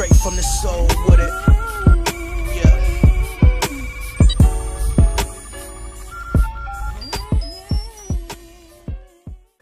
straight from the soul with it. Yeah.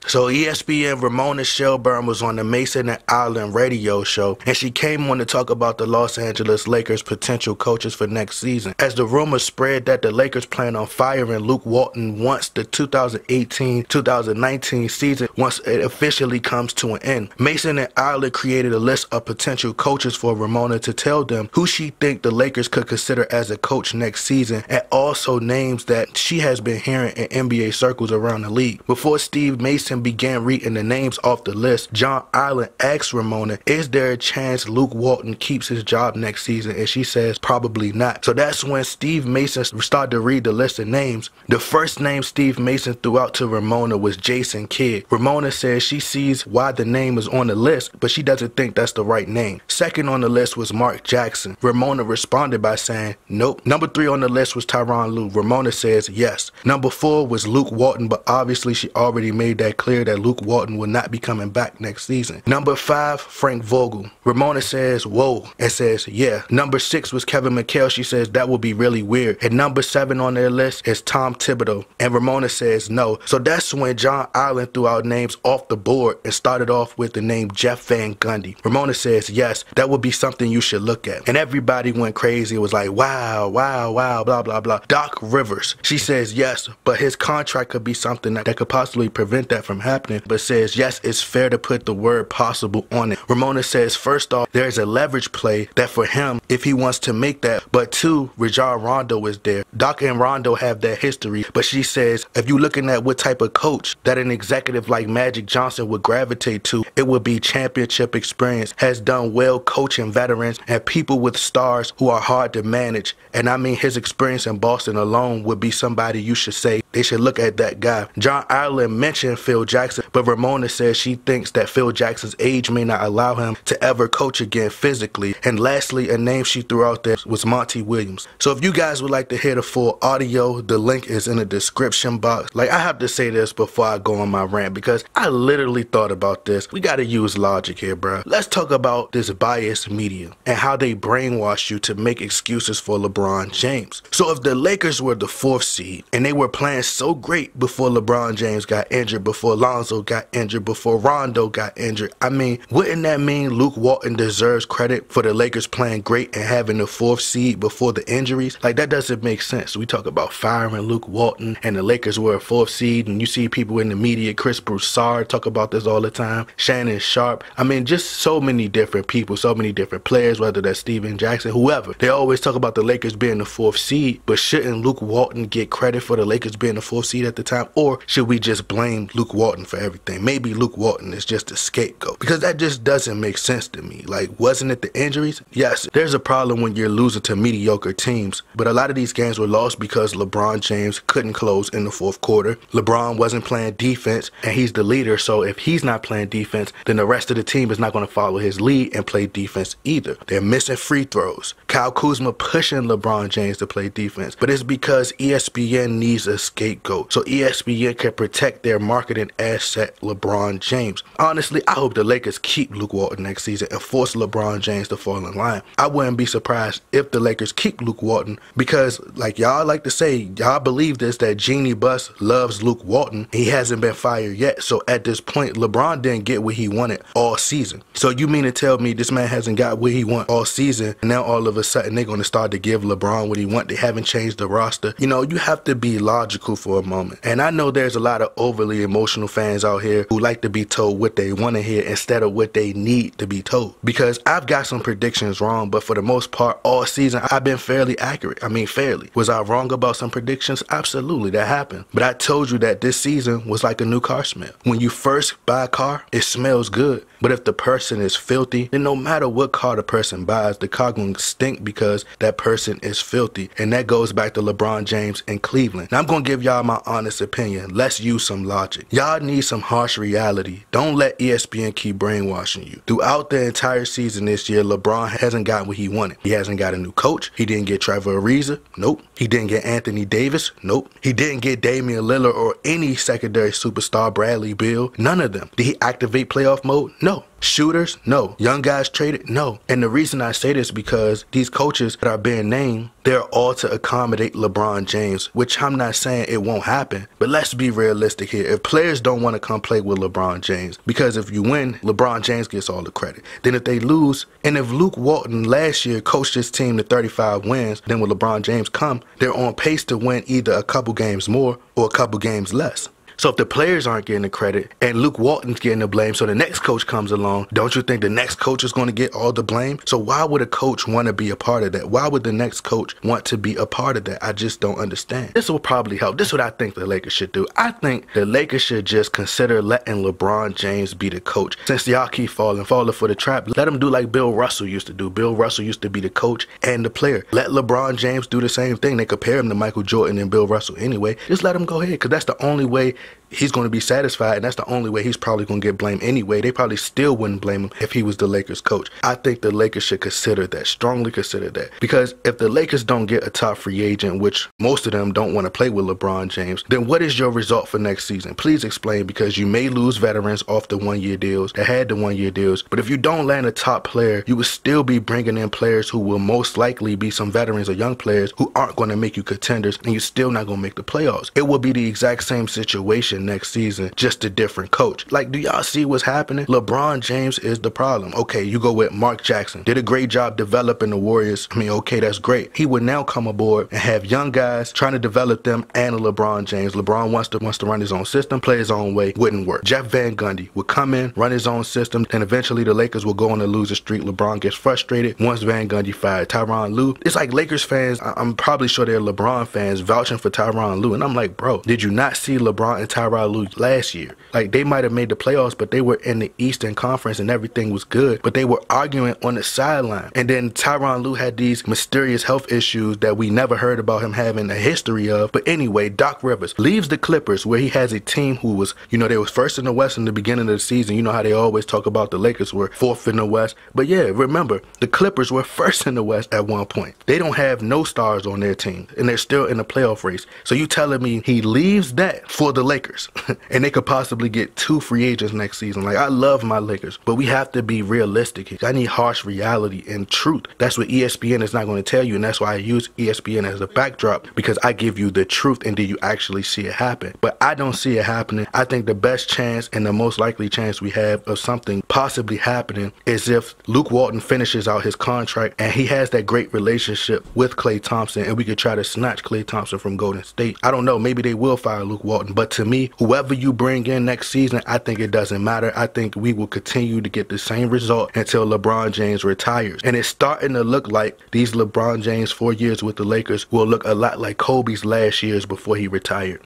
So ESPN Ramona Shelburne was on the Mason and Island radio show, and she came on to talk about the Los Angeles Lakers' potential coaches for next season, as the rumors spread that the Lakers plan on firing Luke Walton once the 2018-2019 season once it officially comes to an end. Mason and Island created a list of potential coaches for Ramona to tell them who she think the Lakers could consider as a coach next season, and also names that she has been hearing in NBA circles around the league. Before Steve Mason began reading the names off the list, John Island asked Ramona, is there a chance Luke Walton keeps his job next season? And she says probably not. So that's when Steve Mason started to read the list of names. The first name Steve Mason threw out to Ramona was Jason Kidd. Ramona says she sees why the name is on the list, but she doesn't think that's the right name. Second on the list was Mark Jackson. Ramona responded by saying nope. Number 3 on the list was Tyronn Lue. Ramona says yes. Number 4 was Luke Walton, but obviously she already made that clear that Luke Walton will not be coming back next season. Number 5, Frank Vogel. Ramona says whoa and says yeah. Number 6 was Kevin McHale. She says that would be really weird. And number 7 on their list is Tom Thibodeau, and Ramona says no. So that's when John Island threw out names off the board and started off with the name Jeff Van Gundy. Ramona says yes, that would be something you should look at, and everybody went crazy. It was like wow, wow, wow, blah blah blah. Doc Rivers, she says yes, but his contract could be something that could possibly prevent that from happening, but says yes, it's fair to put the word possible on it. Ramona says first off, there's a leverage play that for him if he wants to make that, but 2, Rajon Rondo is there. Doc and Rondo have that history, but she says if you're looking at what type of coach that an executive like Magic Johnson would gravitate to, it would be championship experience, has done well coaching veterans and people with stars who are hard to manage. And I mean, his experience in Boston alone would be somebody you should say they should look at that guy. John Island mentioned Phil Jackson, but Ramona says she thinks that Phil Jackson's age may not allow him to ever coach again physically. And lastly, a name she threw out there was Monty Williams. So if you guys would like to hear the full audio, the link is in the description box. Like, I have to say this before I go on my rant because I literally thought about this. We got to use logic here, bro. Let's talk about this biased media and how they brainwash you to make excuses for LeBron James. So if the Lakers were the 4th seed and they were playing so great before LeBron James got injured, before Lonzo got injured, before Rondo got injured, I mean, wouldn't that mean Luke Walton deserves credit for the Lakers playing great and having the 4th seed before the injuries? Like, that doesn't make sense. We talk about firing Luke Walton and the Lakers were a 4th seed, and you see people in the media, Chris Broussard talk about this all the time, Shannon Sharp. I mean, just so many different people, so many different players, whether that's Steven Jackson, whoever. They always talk about the Lakers being the 4th seed, but shouldn't Luke Walton get credit for the Lakers being the 4th seed at the time? Or should we just blame Luke Walton for everything? Maybe Luke Walton is just a scapegoat, because that just doesn't make sense to me. Like, wasn't it the injuries? Yes, there's a problem when you're losing to mediocre teams, but a lot of these games were lost because LeBron James couldn't close in the 4th quarter. LeBron wasn't playing defense, and he's the leader, so if he's not playing defense, then the rest of the team is not going to follow his lead and play defense either. They're missing free throws. Kyle Kuzma pushing LeBron James to play defense, but it's because ESPN needs a scapegoat so ESPN can protect their marketing asset, LeBron James. Honestly, I hope the Lakers keep Luke Walton next season and force LeBron James to fall in line. I wouldn't be surprised if the Lakers keep Luke Walton, because like y'all like to say, y'all believe this, that Jeannie Buss loves Luke Walton. He hasn't been fired yet, so at this point LeBron didn't get what he wanted all season. So you mean to tell me this man hasn't got what he want all season, and now all of a sudden they're going to start to give LeBron what he want? They haven't changed the roster. You know, you have to be logical for a moment. And I know there's a lot of overly emotional fans out here who like to be told what they want to hear instead of what they need to be told, because I've got some predictions wrong, but for the most part all season I've been fairly accurate. I mean, fairly. Was I wrong about some predictions? Absolutely, that happened. But I told you that this season was like a new car smell. When you first buy a car, it smells good, but if the person is filthy, then no matter what car the person buys, the car gonna stink because that person is filthy. And that goes back to LeBron James in Cleveland. Now I'm gonna give y'all my honest opinion. Let's use some logic. Y'all need some harsh reality. Don't let ESPN keep brainwashing you. Throughout the entire season this year, LeBron hasn't gotten what he wanted. He hasn't got a new coach. He didn't get Trevor Ariza. Nope. He didn't get Anthony Davis. Nope. He didn't get Damian Lillard or any secondary superstar, Bradley Beal. None of them. Did he activate playoff mode? No. Shooters? No. Young guys traded? No. And the reason I say this because these coaches that are being named, they're all to accommodate LeBron James, which I'm not saying it won't happen, but let's be realistic here. If players don't want to come play with LeBron James, because if you win, LeBron James gets all the credit. Then if they lose, and if Luke Walton last year coached his team to 35 wins, then when LeBron James come, they're on pace to win either a couple games more or a couple games less. So if the players aren't getting the credit and Luke Walton's getting the blame, so the next coach comes along, don't you think the next coach is going to get all the blame? So why would a coach want to be a part of that? Why would the next coach want to be a part of that? I just don't understand. This will probably help. This is what I think the Lakers should do. I think the Lakers should just consider letting LeBron James be the coach. Since y'all keep falling for the trap, let him do like Bill Russell used to do. Bill Russell used to be the coach and the player. Let LeBron James do the same thing. They compare him to Michael Jordan and Bill Russell anyway. Just let him go ahead, because that's the only way he's going to be satisfied, and that's the only way he's probably going to get blamed anyway. They probably still wouldn't blame him if he was the Lakers coach. I think the Lakers should consider that, strongly consider that, because if the Lakers don't get a top free agent, which most of them don't want to play with LeBron James, then what is your result for next season? Please explain, because you may lose veterans off the one-year deals that had the one-year deals, but if you don't land a top player, you will still be bringing in players who will most likely be some veterans or young players who aren't going to make you contenders, and you're still not going to make the playoffs. It will be the exact same situation next season, just a different coach. Like, do y'all see what's happening? LeBron James is the problem. Okay, you go with Mark Jackson. Did a great job developing the Warriors. I mean, okay, that's great. He would now come aboard and have young guys trying to develop them and a LeBron James. LeBron wants to run his own system, play his own way. Wouldn't work. Jeff Van Gundy would come in, run his own system, and eventually the Lakers will go on a loser streak. LeBron gets frustrated once Van Gundy fired. Tyronn Lue. It's like Lakers fans, I'm probably sure they're LeBron fans vouching for Tyronn Lue. And I'm like, bro, did you not see LeBron and Tyronn Lue last year? Like, they might have made the playoffs, but they were in the Eastern Conference and everything was good, but they were arguing on the sideline. And then Tyronn Lue had these mysterious health issues that we never heard about him having a history of. But anyway, Doc Rivers leaves the Clippers, where he has a team who was, you know, they was first in the West in the beginning of the season. You know how they always talk about the Lakers were fourth in the West. But yeah, remember, the Clippers were first in the West at one point. They don't have no stars on their team, and they're still in the playoff race. So you telling me he leaves that for the Lakers, and they could possibly get 2 free agents next season? Like, I love my Lakers, but we have to be realistic here. I need harsh reality and truth. That's what ESPN is not going to tell you, and that's why I use ESPN as a backdrop, because I give you the truth and do you actually see it happen. But I don't see it happening. I think the best chance and the most likely chance we have of something possibly happening is if Luke Walton finishes out his contract and he has that great relationship with Klay Thompson, and we could try to snatch Klay Thompson from Golden State. I don't know, maybe they will fire Luke Walton, but to me, whoever you bring in next season, I think it doesn't matter. I think we will continue to get the same result until LeBron James retires. And it's starting to look like these LeBron James 4 years with the Lakers will look a lot like Kobe's last years before he retired.